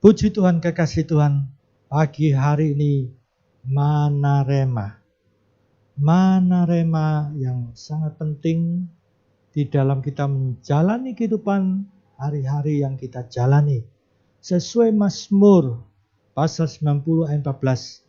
Puji Tuhan, kekasih Tuhan, pagi hari ini mana rema. Mana rema yang sangat penting di dalam kita menjalani kehidupan hari-hari yang kita jalani. Sesuai Mazmur pasal 90 ayat 14.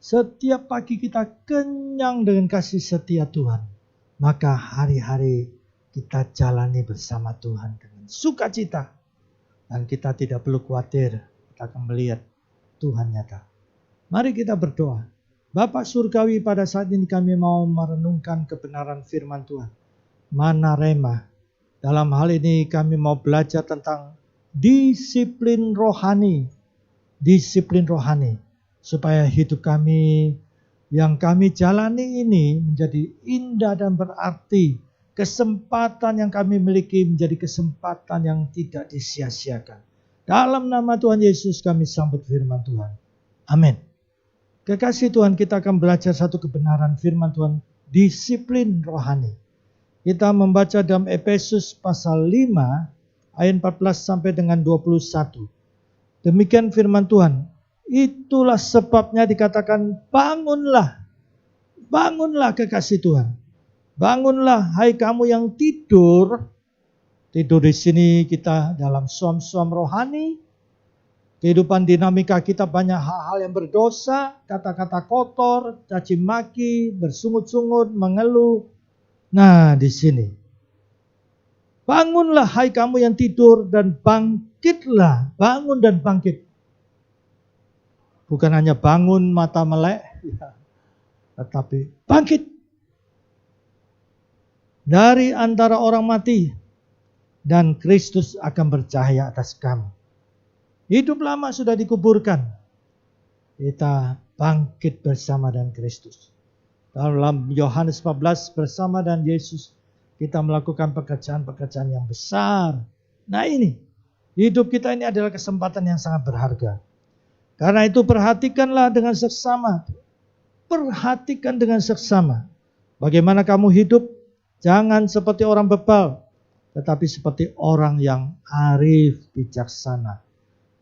Setiap pagi kita kenyang dengan kasih setia Tuhan. Maka hari-hari kita jalani bersama Tuhan dengan sukacita. Dan kita tidak perlu khawatir, kita akan melihat Tuhan nyata. Mari kita berdoa. Bapa Surgawi, pada saat ini kami mau merenungkan kebenaran firman Tuhan. Mana rema. Dalam hal ini kami mau belajar tentang disiplin rohani. Disiplin rohani. Supaya hidup kami yang kami jalani ini menjadi indah dan berarti. Kesempatan yang kami miliki menjadi kesempatan yang tidak disia-siakan. Dalam nama Tuhan Yesus kami sambut firman Tuhan. Amin. Kekasih Tuhan, kita akan belajar satu kebenaran firman Tuhan. Disiplin rohani. Kita membaca dalam Efesus pasal 5 ayat 14 sampai dengan 21. Demikian firman Tuhan. Itulah sebabnya dikatakan bangunlah. Bangunlah kekasih Tuhan. Bangunlah hai kamu yang tidur. Tidur di sini kita dalam suam-suam rohani. Kehidupan dinamika kita banyak hal-hal yang berdosa. Kata-kata kotor, caci maki, bersungut-sungut, mengeluh. Nah di sini. Bangunlah hai kamu yang tidur dan bangkitlah. Bangun dan bangkit. Bukan hanya bangun mata melek. Tetapi bangkit. Dari antara orang mati, dan Kristus akan bercahaya atas kamu. Hidup lama sudah dikuburkan. Kita bangkit bersama dengan Kristus. Dalam Yohanes 14 bersama dengan Yesus, kita melakukan pekerjaan-pekerjaan yang besar. Nah ini, hidup kita ini adalah kesempatan yang sangat berharga. Karena itu perhatikanlah dengan seksama. Perhatikan dengan seksama. Bagaimana kamu hidup? Jangan seperti orang bebal, tetapi seperti orang yang arif bijaksana.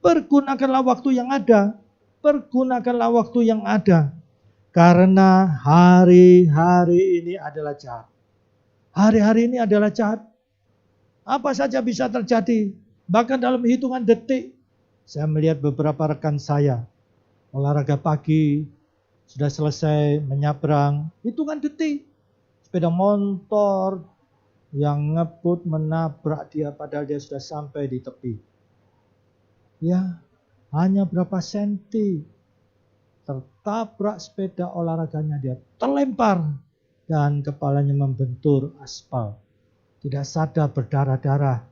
Pergunakanlah waktu yang ada. Pergunakanlah waktu yang ada. Karena hari-hari ini adalah jahat. Hari-hari ini adalah jahat. Apa saja bisa terjadi. Bahkan dalam hitungan detik. Saya melihat beberapa rekan saya. Olahraga pagi. Sudah selesai menyabrang. Hitungan detik. Sepeda motor yang ngebut menabrak dia padahal dia sudah sampai di tepi. Ya, hanya berapa senti tertabrak sepeda olahraganya, dia terlempar dan kepalanya membentur aspal. Tidak sadar, berdarah-darah.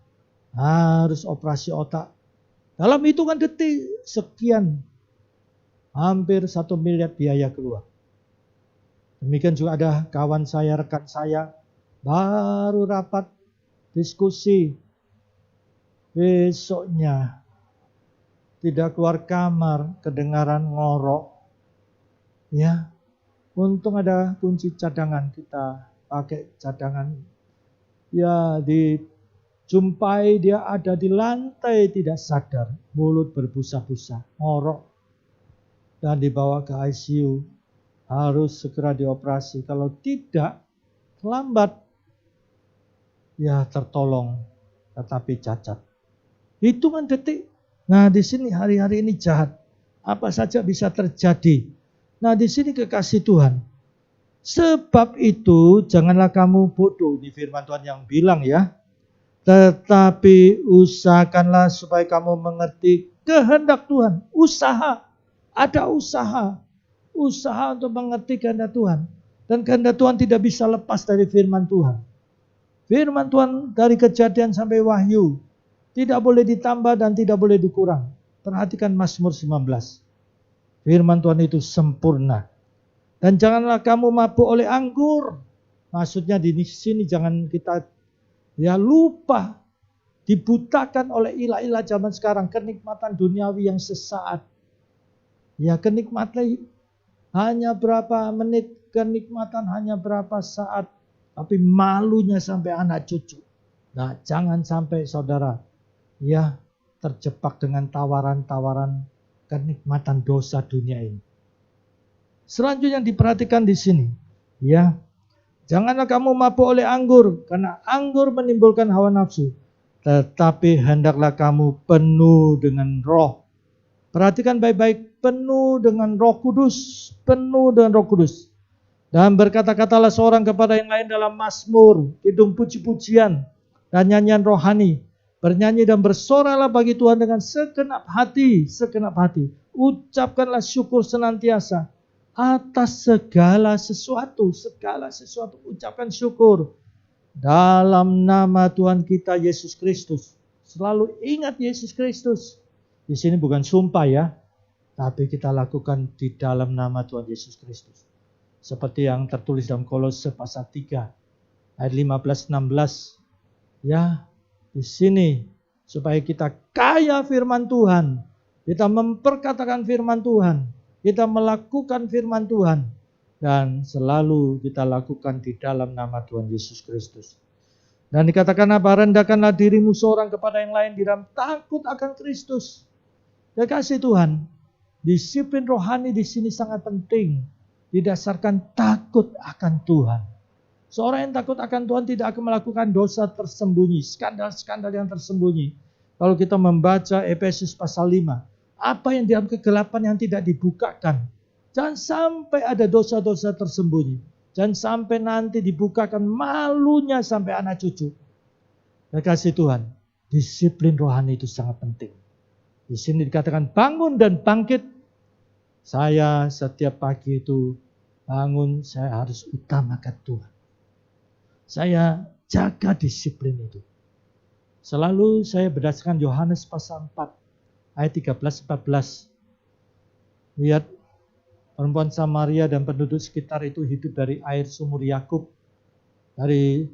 Harus operasi otak. Dalam hitungan detik sekian, hampir 1 miliar biaya keluar. Demikian juga ada kawan saya, rekan saya, baru rapat diskusi. Besoknya tidak keluar kamar, kedengaran ngorok. Ya, untung ada kunci cadangan, kita pakai cadangan. Ya, dijumpai dia ada di lantai tidak sadar, mulut berbusa-busa, ngorok. Dan dibawa ke ICU. Harus segera dioperasi. Kalau tidak, lambat. Ya tertolong, tetapi cacat. Hitungan detik. Nah di sini hari-hari ini jahat. Apa saja bisa terjadi. Nah di sini kekasih Tuhan. Sebab itu janganlah kamu bodoh. Ini firman Tuhan yang bilang ya. Tetapi usahakanlah supaya kamu mengerti kehendak Tuhan. Usaha. Ada usaha. Usaha untuk mengerti kehendak Tuhan. Dan kehendak Tuhan tidak bisa lepas dari firman Tuhan. Firman Tuhan dari Kejadian sampai Wahyu. Tidak boleh ditambah dan tidak boleh dikurang. Perhatikan Mazmur 19. Firman Tuhan itu sempurna. Dan janganlah kamu mabuk oleh anggur. Maksudnya di sini jangan kita lupa. Dibutakan oleh ilah-ilah zaman sekarang. Kenikmatan duniawi yang sesaat. Ya kenikmatan hanya berapa menit, kenikmatan hanya berapa saat, tapi malunya sampai anak cucu. Nah, jangan sampai saudara, ya terjebak dengan tawaran-tawaran kenikmatan dosa dunia ini. Selanjutnya diperhatikan di sini, ya. Janganlah kamu mabuk oleh anggur, karena anggur menimbulkan hawa nafsu. Tetapi hendaklah kamu penuh dengan roh. Perhatikan baik-baik, penuh dengan Roh Kudus, penuh dengan Roh Kudus. Dan berkata-katalah seorang kepada yang lain dalam mazmur, kidung puji-pujian, dan nyanyian rohani. Bernyanyi dan bersoralah bagi Tuhan dengan segenap hati, segenap hati. Ucapkanlah syukur senantiasa atas segala sesuatu, ucapkan syukur. Dalam nama Tuhan kita Yesus Kristus. Selalu ingat Yesus Kristus. Di sini bukan sumpah ya, tapi kita lakukan di dalam nama Tuhan Yesus Kristus. Seperti yang tertulis dalam Kolose pasal 3 ayat 15-16. Ya, di sini supaya kita kaya firman Tuhan, kita memperkatakan firman Tuhan, kita melakukan firman Tuhan, dan selalu kita lakukan di dalam nama Tuhan Yesus Kristus. Dan dikatakan apa? Rendahkanlah dirimu seorang kepada yang lain di dalam takut akan Kristus. Ya kasih Tuhan, disiplin rohani di sini sangat penting, didasarkan takut akan Tuhan. Seorang yang takut akan Tuhan tidak akan melakukan dosa tersembunyi, skandal-skandal yang tersembunyi. Kalau kita membaca Efesus pasal 5, apa yang dalam kegelapan yang tidak dibukakan. Jangan sampai ada dosa-dosa tersembunyi. Jangan sampai nanti dibukakan malunya sampai anak cucu. Ya kasih Tuhan, disiplin rohani itu sangat penting. Di sini dikatakan bangun dan bangkit. Saya setiap pagi itu bangun, saya harus utamakan Tuhan. Saya jaga disiplin itu. Selalu saya berdasarkan Yohanes pasal 4 ayat 13-14. Lihat perempuan Samaria dan penduduk sekitar itu hidup dari air sumur Yakub. Dari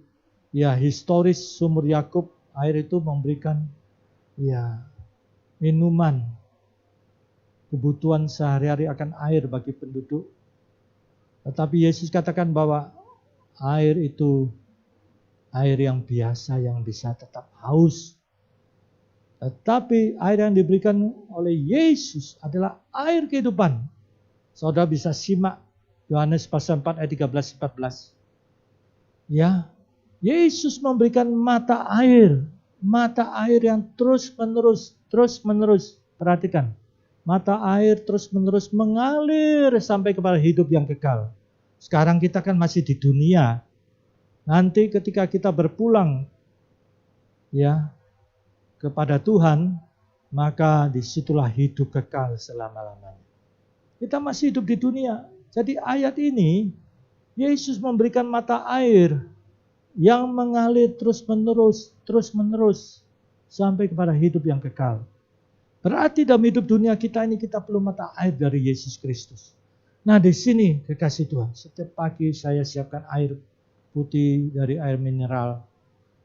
historis sumur Yakub, air itu memberikan minuman. Kebutuhan sehari-hari akan air bagi penduduk. Tetapi Yesus katakan bahwa air itu air yang biasa yang bisa tetap haus. Tetapi air yang diberikan oleh Yesus adalah air kehidupan. Saudara bisa simak Yohanes pasal 4 ayat 13-14. Ya, Yesus memberikan mata air yang terus-menerus. Perhatikan, mata air terus-menerus mengalir sampai kepada hidup yang kekal. Sekarang kita kan masih di dunia. Nanti ketika kita berpulang kepada Tuhan, maka disitulah hidup kekal selama-lamanya. Kita masih hidup di dunia. Jadi ayat ini, Yesus memberikan mata air yang mengalir terus-menerus sampai kepada hidup yang kekal. Berarti dalam hidup dunia kita ini kita perlu mata air dari Yesus Kristus. Nah di sini kekasih Tuhan, setiap pagi saya siapkan air putih dari air mineral.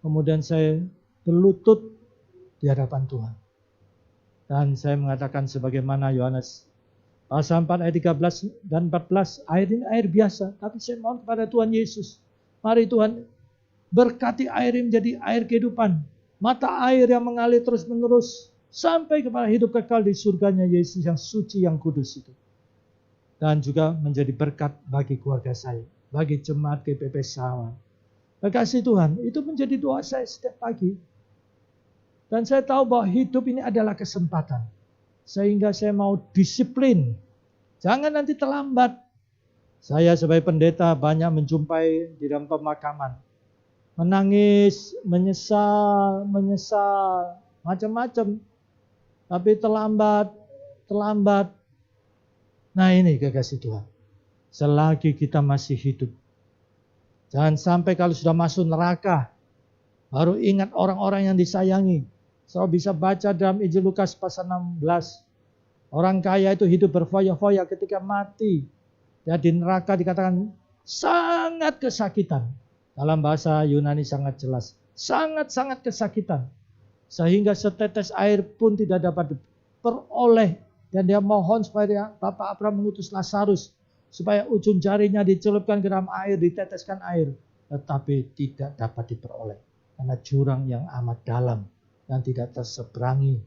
Kemudian saya berlutut di hadapan Tuhan. Dan saya mengatakan sebagaimana Yohanes pasal 4 ayat 13 dan 14, air ini air biasa. Tapi saya mohon kepada Tuhan Yesus, mari Tuhan berkati air ini menjadi air kehidupan. Mata air yang mengalir terus-menerus sampai kepada hidup kekal di surganya Yesus yang suci, yang kudus itu. Dan juga menjadi berkat bagi keluarga saya, bagi jemaat GPP Sawan. Kekasih Tuhan, itu menjadi doa saya setiap pagi. Dan saya tahu bahwa hidup ini adalah kesempatan. Sehingga saya mau disiplin. Jangan nanti terlambat. Saya sebagai pendeta banyak menjumpai di dalam pemakaman. Menangis, menyesal, macam-macam. Tapi terlambat. Nah ini kekasih Tuhan. Selagi kita masih hidup. Jangan sampai kalau sudah masuk neraka, baru ingat orang-orang yang disayangi. Saudara bisa baca dalam Injil Lukas pasal 16. Orang kaya itu hidup berfoya-foya ketika mati. Ya, di neraka dikatakan sangat kesakitan. Dalam bahasa Yunani sangat jelas. Sangat-sangat kesakitan. Sehingga setetes air pun tidak dapat diperoleh. Dan dia mohon supaya Bapak Abraham mengutus Lazarus. Supaya ujung jarinya dicelupkan ke dalam air, diteteskan air. Tetapi tidak dapat diperoleh. Karena jurang yang amat dalam. Dan tidak terseberangi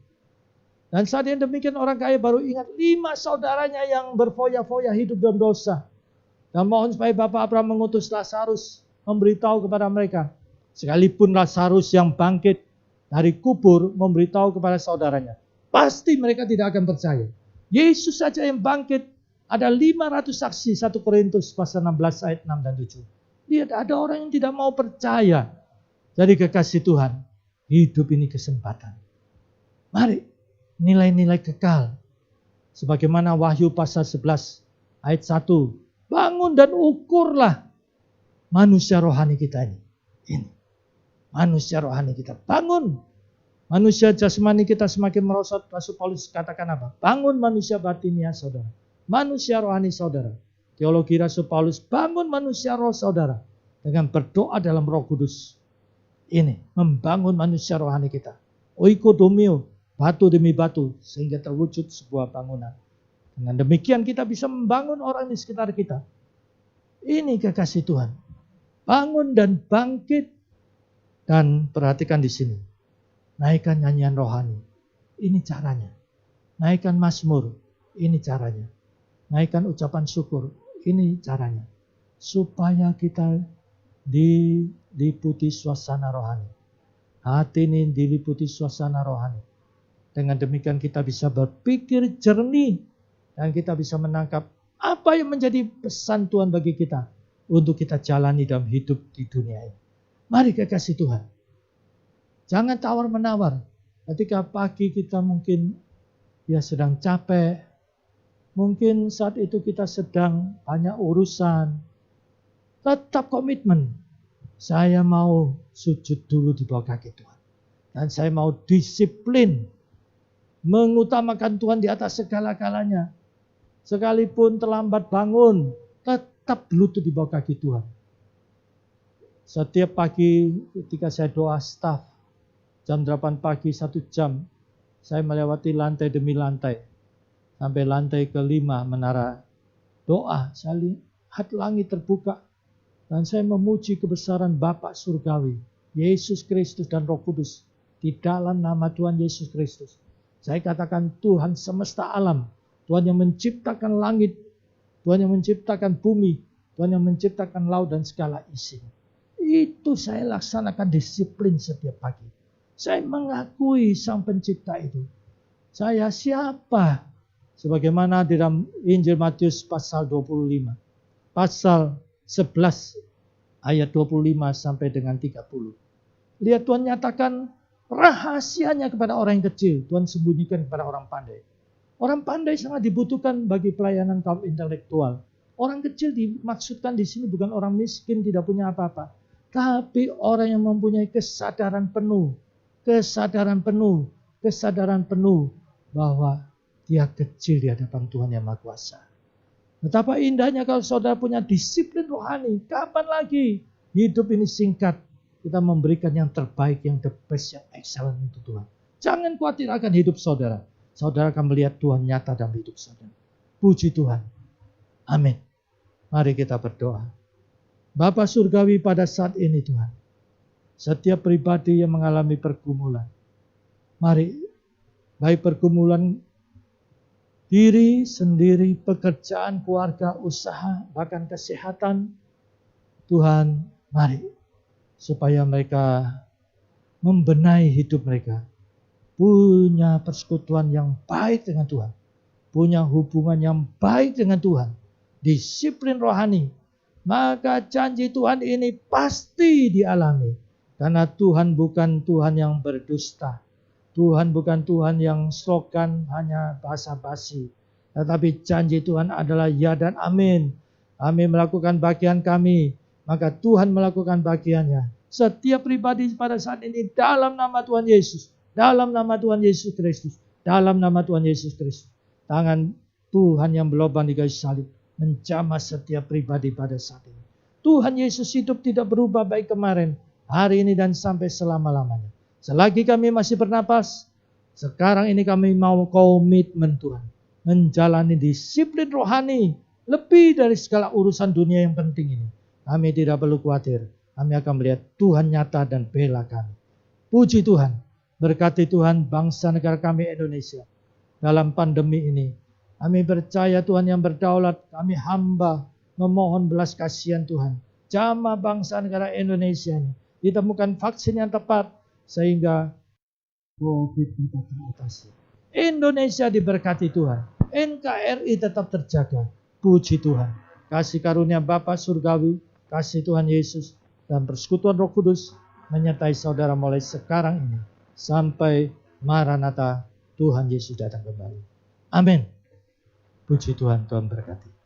Dan saat yang demikian orang kaya baru ingat 5 saudaranya yang berfoya-foya hidup dalam dosa. Dan mohon supaya Bapak Abraham mengutus Lazarus memberitahu kepada mereka. Sekalipun Lazarus yang bangkit dari kubur memberitahu kepada saudaranya. Pasti mereka tidak akan percaya. Yesus saja yang bangkit. Ada 500 saksi 1 Korintus pasal 16 ayat 6 dan 7. Lihat ada orang yang tidak mau percaya. Jadi kekasih Tuhan. Hidup ini kesempatan. Mari. Nilai-nilai kekal. Sebagaimana Wahyu pasal 11 ayat 1. Bangun dan ukurlah manusia rohani kita ini. Ini. Manusia rohani kita. Bangun. Manusia jasmani kita semakin merosot. Rasul Paulus katakan apa? Bangun manusia batinia saudara. Manusia rohani saudara. Teologi Rasul Paulus. Bangun manusia roh saudara. Dengan berdoa dalam Roh Kudus. Ini. Membangun manusia rohani kita. Oikodomio. Batu demi batu, sehingga terwujud sebuah bangunan. Dengan demikian kita bisa membangun orang di sekitar kita. Ini kekasih Tuhan. Bangun dan bangkit. Dan perhatikan di sini. Naikkan nyanyian rohani. Ini caranya. Naikkan mazmur. Ini caranya. Naikkan ucapan syukur. Ini caranya. Supaya kita diliputi suasana rohani. Hati ini diliputi suasana rohani. Dengan demikian kita bisa berpikir jernih. Dan kita bisa menangkap apa yang menjadi pesan Tuhan bagi kita. Untuk kita jalani dalam hidup di dunia ini. Mari kekasih Tuhan. Jangan tawar-menawar. Ketika pagi kita mungkin sedang capek. Mungkin saat itu kita sedang banyak urusan. Tetap komitmen. Saya mau sujud dulu di bawah kaki Tuhan. Dan saya mau disiplin. Mengutamakan Tuhan di atas segala-galanya. Sekalipun terlambat bangun, tetap berlutut di bawah kaki Tuhan. Setiap pagi ketika saya doa staff, jam 8 pagi 1 jam, saya melewati lantai demi lantai. Sampai lantai ke-5 menara doa. Saya lihat langit terbuka. Dan saya memuji kebesaran Bapa Surgawi, Yesus Kristus dan Roh Kudus. Di dalam nama Tuhan Yesus Kristus. Saya katakan Tuhan semesta alam. Tuhan yang menciptakan langit. Tuhan yang menciptakan bumi. Tuhan yang menciptakan laut dan segala isinya. Itu saya laksanakan disiplin setiap pagi. Saya mengakui Sang Pencipta itu. Saya siapa? Sebagaimana di dalam Injil Matius pasal 25. Pasal 11 ayat 25 sampai dengan 30. Lihat Tuhan nyatakan rahasianya kepada orang yang kecil. Tuhan sembunyikan kepada orang pandai. Orang pandai sangat dibutuhkan bagi pelayanan kaum intelektual. Orang kecil dimaksudkan di sini bukan orang miskin tidak punya apa-apa. Tapi orang yang mempunyai kesadaran penuh. Kesadaran penuh bahwa dia kecil di hadapan Tuhan yang Maha Kuasa. Betapa indahnya kalau saudara punya disiplin rohani. Kapan lagi hidup ini singkat. Kita memberikan yang terbaik, yang the best, yang excellent untuk Tuhan. Jangan khawatir akan hidup saudara. Saudara akan melihat Tuhan nyata dalam hidup saudara. Puji Tuhan. Amin. Mari kita berdoa. Bapa Surgawi pada saat ini Tuhan. Setiap pribadi yang mengalami pergumulan. Mari, baik pergumulan diri sendiri, pekerjaan, keluarga, usaha, bahkan kesehatan. Tuhan, mari. Supaya mereka membenahi hidup mereka. Punya persekutuan yang baik dengan Tuhan. Punya hubungan yang baik dengan Tuhan. Disiplin rohani. Maka janji Tuhan ini pasti dialami. Karena Tuhan bukan Tuhan yang berdusta. Tuhan bukan Tuhan yang slogan hanya basa-basi. Tetapi janji Tuhan adalah ya dan amin. Kami melakukan bagian kami. Maka Tuhan melakukan bagiannya. Setiap pribadi pada saat ini dalam nama Tuhan Yesus. Dalam nama Tuhan Yesus Kristus. Dalam nama Tuhan Yesus Kristus. Tangan Tuhan yang berlobang di kayu salib. Menjamah setiap pribadi pada saat ini. Tuhan Yesus hidup tidak berubah baik kemarin. Hari ini dan sampai selama-lamanya. Selagi kami masih bernapas. Sekarang ini kami mau komitmen Tuhan. Menjalani disiplin rohani. Lebih dari segala urusan dunia yang penting ini. Kami tidak perlu khawatir. Kami akan melihat Tuhan nyata dan bela kami. Puji Tuhan. Berkati Tuhan bangsa negara kami Indonesia. dalam pandemi ini. Kami percaya Tuhan yang berdaulat, kami hamba memohon belas kasihan Tuhan. Jamah bangsa negara Indonesia ini ditemukan vaksin yang tepat sehingga COVID kita teratasi. Indonesia diberkati Tuhan. NKRI tetap terjaga. Puji Tuhan. Kasih karunia Bapa Surgawi, kasih Tuhan Yesus, dan persekutuan Roh Kudus menyertai saudara mulai sekarang ini sampai Maranatha Tuhan Yesus datang kembali. Amin. Puji Tuhan, Tuhan berkati.